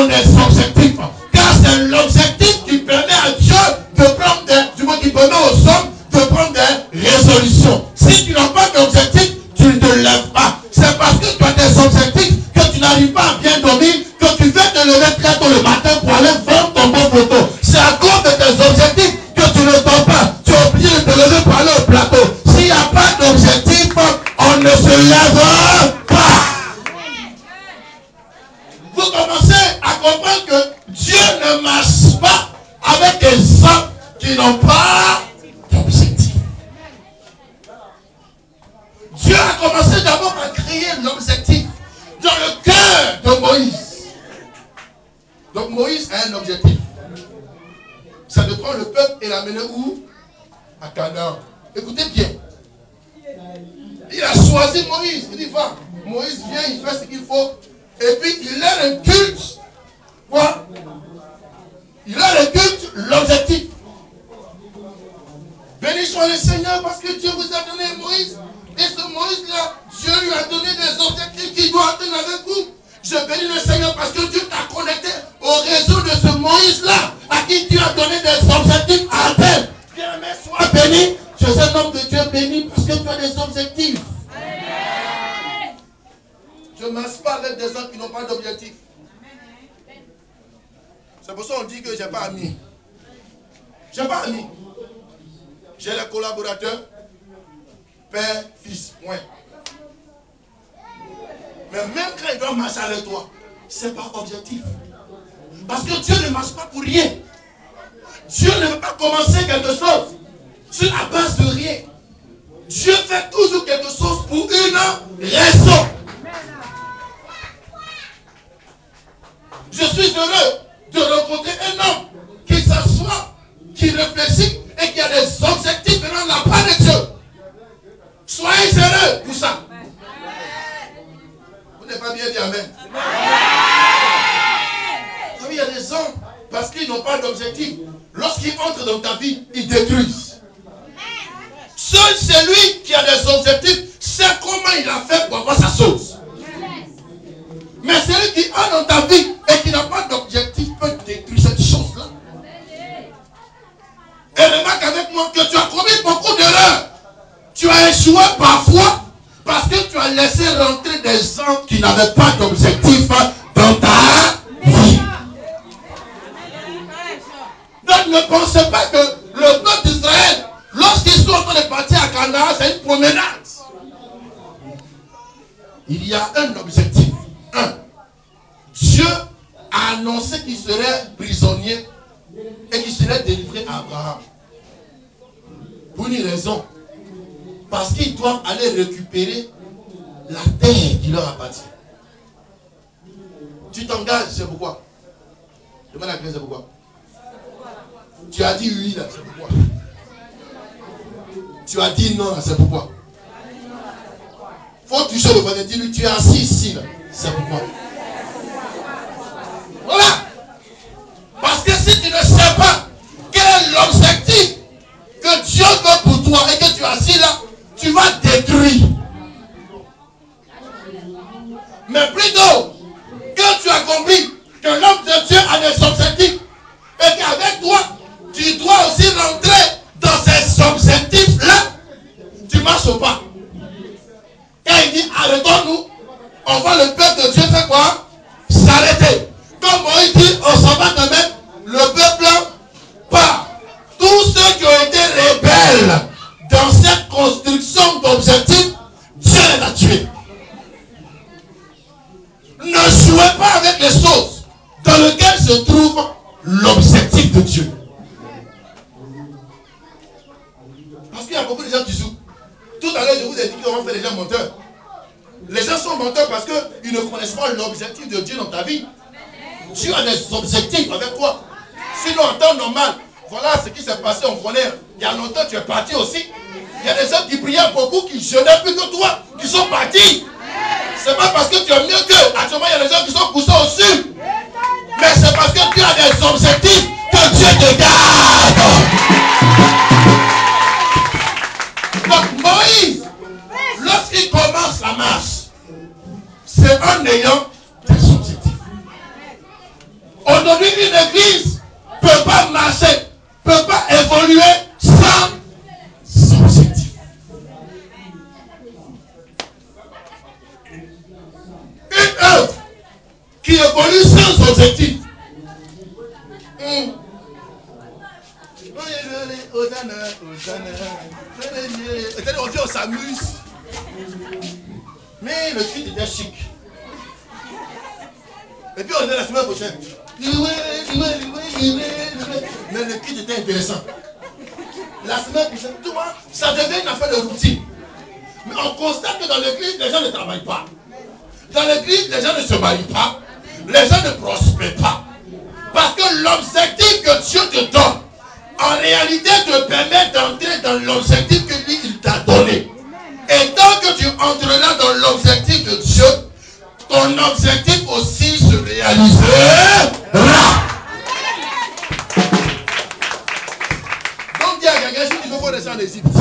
des objectifs. Car c'est l'objectif qui permet à Dieu de prendre qui permet aux hommes de prendre des résolutions. Si tu n'as pas d'objectif, tu ne te lèves pas. C'est parce que tu as des objectifs que tu n'arrives pas à bien dormir, que tu veux te lever très tôt le matin pour aller faire ton bon photo. C'est à cause de tes objectifs que tu ne dors pas. Tu es obligé de te lever pour aller au plateau. S'il n'y a pas d'objectif, on ne se lève pas. Vous commencez à comprendre que Dieu ne marche pas avec des hommes qui n'ont pas d'objectif. Dieu a commencé d'abord à créer l'objectif dans le cœur de Moïse. Donc Moïse a un objectif. C'est de prendre le peuple et l'amener où? À Canaan. Écoutez bien. Il a choisi Moïse. Il dit va. Moïse vient, il fait ce qu'il faut. Et puis il a un culte. Quoi? Il a le culte, l'objectif. Béni soit le Seigneur parce que Dieu vous a donné Moïse. Et ce Moïse-là, Dieu lui a donné des objectifs qu'il doit atteindre avec vous. Je bénis le Seigneur parce que Dieu t'a connecté au réseau de ce Moïse-là, à qui Dieu a donné des objectifs à atteindre. Bien-aimé, sois béni. Je suis un homme de Dieu béni parce que tu as des objectifs. Je ne marche pas avec des gens qui n'ont pas d'objectifs. C'est pour ça qu'on dit que je n'ai pas amis. Je n'ai pas amis. J'ai les collaborateurs, père, fils, point. Mais même quand il doit marcher avec toi, ce n'est pas objectif. Parce que Dieu ne marche pas pour rien. Dieu ne veut pas commencer quelque chose sur la base de rien. Dieu fait toujours quelque chose pour une raison. Je suis heureux de rencontrer un homme qui s'assoit, qui réfléchit et qui a des objectifs venant de la part de Dieu. Soyez heureux pour ça. Vous n'avez pas bien dit amen. Il y a des hommes, parce qu'ils n'ont pas d'objectif, lorsqu'ils entrent dans ta vie, ils détruisent. Seul celui qui a des objectifs sait comment il a fait pour avoir sa sauce. Mais celui qui entre dans ta vie et qui n'a pas d'objectif peut détruire cette chose-là. Et remarque avec moi que tu as commis beaucoup d'erreurs. Tu as échoué parfois parce que tu as laissé rentrer des gens qui n'avaient pas d'objectif dans ta vie. Donc ne pensez pas que le peuple d'Israël, lorsqu'ils sont en train de partir à Canaan, c'est une promenade. Il y a un objectif. Dieu a annoncé qu'il serait prisonnier et qu'il serait délivré à Abraham. Pour une raison. Parce qu'ils doivent aller récupérer la terre qui leur appartient. Tu t'engages, c'est pourquoi? Demande à quelqu'un, c'est pourquoi? Tu as dit oui là, c'est pourquoi? Tu as dit non là, c'est pourquoi? Faut toucher le voisin, dis-lui, tu es assis ici là, c'est pourquoi? Voilà. Parce que si tu ne sais pas quel est l'objectif que Dieu veut pour toi et que tu es assis là, tu vas détruire. Mais plutôt que tu as compris que l'homme de Dieu a des objectifs et qu'avec toi, tu dois aussi rentrer dans ces objectifs-là, tu marches au pas. Quand il dit arrêtons-nous, on voit le peuple de Dieu faire quoi? S'arrêter. Comme Moïse dit, on s'en va de même, le peuple part. Tous ceux qui ont été rebelles dans cette construction d'objectifs, Dieu les a tués. Ne jouez pas avec les choses dans lesquelles se trouve l'objectif de Dieu. Parce qu'il y a beaucoup de gens qui jouent. Tout à l'heure, je vous ai dit comment faire les gens menteurs. Les gens sont menteurs parce qu'ils ne connaissent pas l'objectif de Dieu dans ta vie. Dieu a des objectifs avec toi. Sinon, en temps normal, voilà ce qui s'est passé, on connaît. Il y a longtemps, tu es parti aussi. Il y a des gens qui priaient beaucoup, qui jeûnaient plus que toi, qui sont partis. C'est pas parce que tu es mieux qu'eux. Actuellement, il y a des gens qui sont poussés au sud. Mais c'est parce que tu as des objectifs que Dieu te garde. Donc, Moïse, lorsqu'il commence la marche, c'est en ayant des objectifs. l'église ne peut pas marcher, ne peut pas évoluer sans objectif. Une œuvre qui évolue sans objectif. On s'amuse. Mais le cri était chic. Et puis on est la semaine prochaine. Mais le cri était intéressant. La semaine prochaine, tu vois, ça devient une affaire de routine. Mais on constate que dans l'église, les gens ne travaillent pas. Dans l'église, les gens ne se marient pas. Les gens ne prospèrent pas. Parce que l'objectif que Dieu te donne, en réalité, te permet d'entrer dans l'objectif que lui, il t'a donné. Et tant que tu entreras dans l'objectif de Dieu, ton objectif aussi se réalisera. Donc, il y a quelqu'un qui dit qu'il faut descendre en Égypte.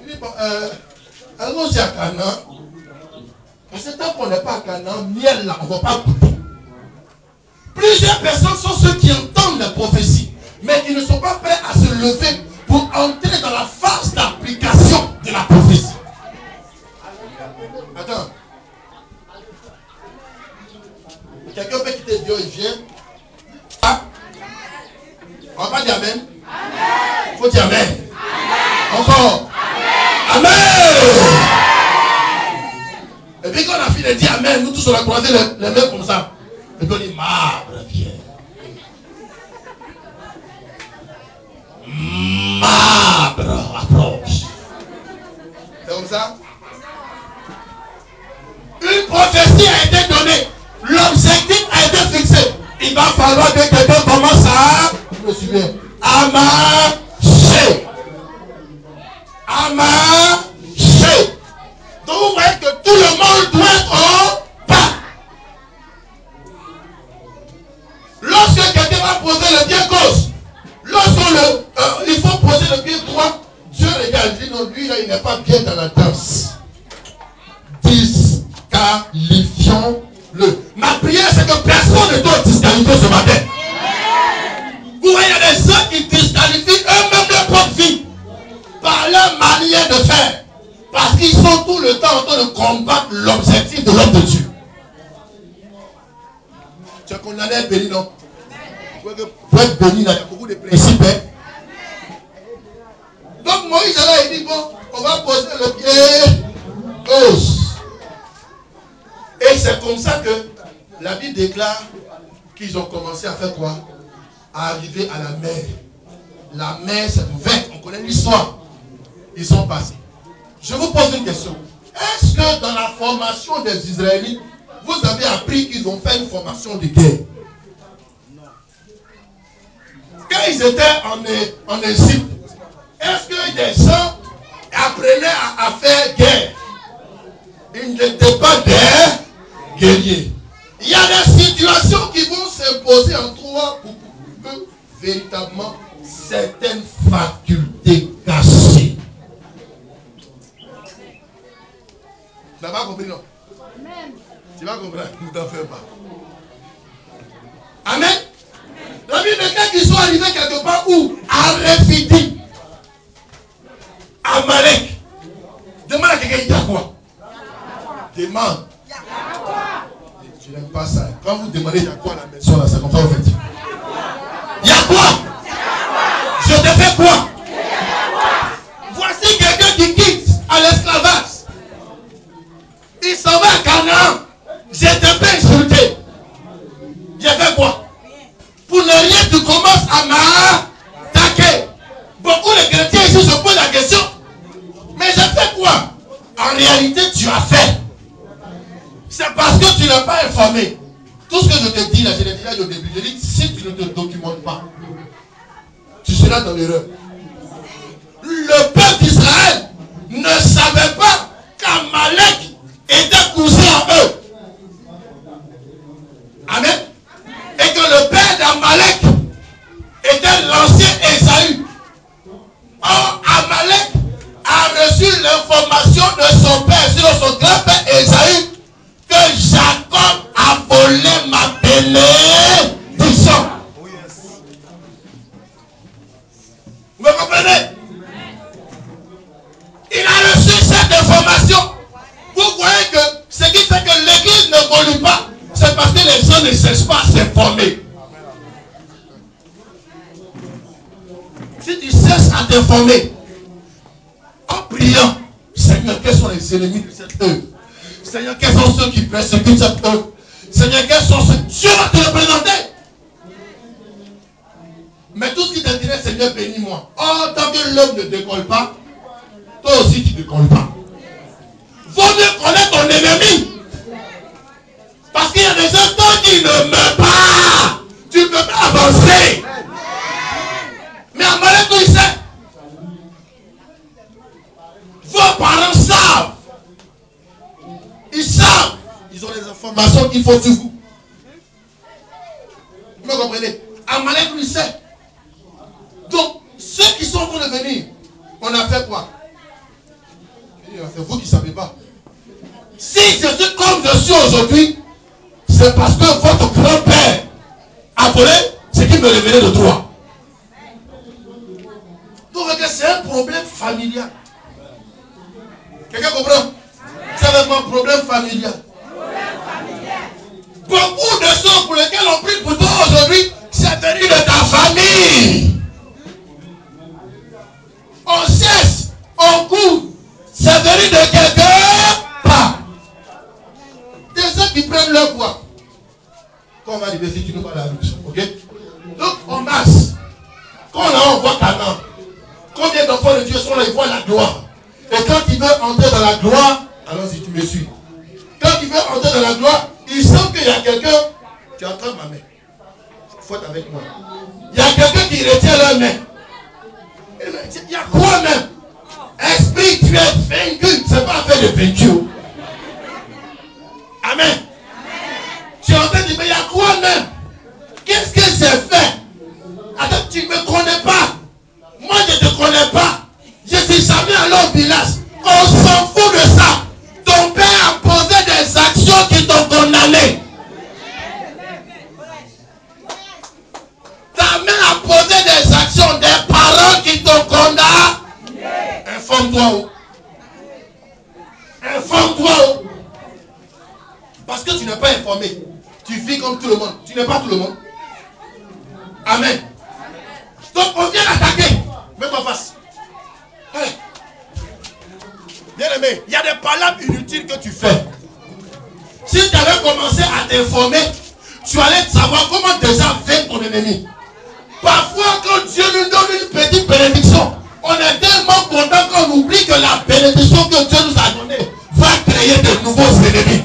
Il dit, bon, allons-y à Canaan. Parce que tant qu'on n'est pas à Canaan, miel là, on ne va pas goûter. Plusieurs personnes sont ceux qui entendent la prophétie, mais qui ne sont pas prêts à se lever pour entrer dans la phase d'application de la prophétie. Attends. Quelqu'un peut quitter Dieu et vient. Ah. On va pas dire Amen. Il faut dire Amen. Encore. Amen. Et puis quand on a fini de dire Amen, nous tous on a croisé les mains comme ça. Et puis on dit marbre, viens. Marbre, approche. C'est comme ça. Une prophétie a été donnée. L'objectif a été fixé. Il va falloir que quelqu'un commence à marcher. À marcher. Donc vous voyez que tout le monde doit être au pas. Lorsque quelqu'un va poser le pied gauche, il faut poser le pied droit, Dieu regarde, dit non, lui là, il n'est pas bien dans la danse. Disqualifions-le. Ma prière, c'est que personne ne doit disqualifier ce matin. Vous voyez, il y a des gens qui disqualifient eux-mêmes leur propre vie par leur manière de faire. Parce qu'ils sont tout le temps en train de combattre l'objectif de l'homme de Dieu. Tu es condamné à être béni, non? Pour être béni, il y a beaucoup de principes. Hein? Donc Moïse là, il dit, bon, on va poser le pied gauche. Et c'est comme ça que la Bible déclare qu'ils ont commencé à faire quoi? À arriver à la mer. La mer s'est ouverte. On connaît l'histoire. Ils sont passés. Je vous pose une question. Est-ce que dans la formation des Israélites, vous avez appris qu'ils ont fait une formation de guerre? Non. Quand ils étaient en Égypte, est-ce que des gens apprenaient à faire guerre? Ils n'étaient pas des guerriers. Il y a des situations qui vont s'imposer en toi pour que véritablement certaines facultés cachées. Tu n'as pas compris, non? Amen. Tu vas comprendre, ne t'en fais pas. Amen. La Bible dit qu'ils sont arrivés quelque part où? À Rephidim. Amalek. Demande à quelqu'un, il y a quoi? Demande. Je n'aime pas ça. Quand vous demandez il y a quoi à la maison, là, c'est comme ça vous faites. Il y a quoi? Je te fais quoi? Voici quelqu'un qui quitte à l'esclavage. Il s'en va à Canaan. J'étais pas insulté. J'ai fait quoi? Pour ne rien, tu commences à m'attaquer. Beaucoup de chrétiens ici se posent la question. Mais j'ai fait quoi? En réalité, tu as fait. C'est parce que tu n'as pas informé. Tout ce que je te dis là, je l'ai dit là au début. Je dis, si tu ne te documentes pas, tu seras dans l'erreur. Le peuple d'Israël ne savait pas qu'Amalek était cousin à eux. Amen. Et que le père d'Amalek était l'ancien Ésaü. Or, Amalek a reçu l'information de son père, sur son grand-père Ésaü, que Jacob a volé ma bénédiction. ne cherche pas à s'informer. Si tu cherches à t'informer, en priant, Seigneur, quels sont les ennemis de cette œuvre? Seigneur, quels sont ceux qui persécutent cette œuvre? Seigneur, quels sont ceux? Dieu va te représenter. Mais tout ce qui t'intéresse, Seigneur, bénis-moi. Oh, tant que l'homme ne décolle pas, toi aussi tu ne décolles pas. Vaut mieux connaître ton ennemi. Parce qu'il y a des gens, toi qui ne meurs pas, tu ne peux pas avancer. Mais en malheur, tout il sait. Vos parents savent. Ils savent. Ils ont les informations qu'il faut sur vous. Vous me comprenez? En malheur, tout il sait. Donc, ceux qui sont pour venir, on a fait quoi? C'est vous qui ne savez pas. Si je suis comme je suis aujourd'hui, c'est parce que votre grand-père a volé ce qui me revenait de droit. Donc, c'est un problème familial. Quelqu'un comprend? C'est vraiment un problème familial. Beaucoup de choses pour lesquelles on prie pour toi aujourd'hui, c'est venu de ta famille. On cherche, on court, c'est venu de quelque part. Des gens qui prennent leur poids. Quand on va arriver, si tu nous vois la route, ok? Donc on marche. Quand on voit Canaan, combien d'enfants de Dieu sont là, ils voient la gloire. Et quand ils veulent entrer dans la gloire, alors si tu me suis. Quand ils veulent entrer dans la gloire, ils sentent qu'il y a quelqu'un. Tu entends ma main. Faut être avec moi. Il y a quelqu'un qui retient leur main. Il y a quoi même? Esprit, tu es vaincu. C'est pas fait de vaincu. Amen. Tu es en train de dire, mais il y a quoi même? Qu'est-ce que j'ai fait? Attends, tu ne me connais pas. Moi, je ne te connais pas. Je suis jamais allé au village. On s'en fout de ça. Ton père a posé des actions qui t'ont condamné. Ta mère a posé des actions des parents qui t'ont condamné. Informe-toi. Informe-toi. Parce que tu n'es pas informé. Tu vis comme tout le monde. Tu n'es pas tout le monde. Amen. Donc on vient attaquer. Mets-toi face. Hey. Bien aimé, il y a des palabres inutiles que tu fais. Si tu avais commencé à t'informer, tu allais savoir comment déjà vaincre ton ennemi. Parfois, quand Dieu nous donne une petite bénédiction, on est tellement content qu'on oublie que la bénédiction que Dieu nous a donnée va créer de nouveaux ennemis.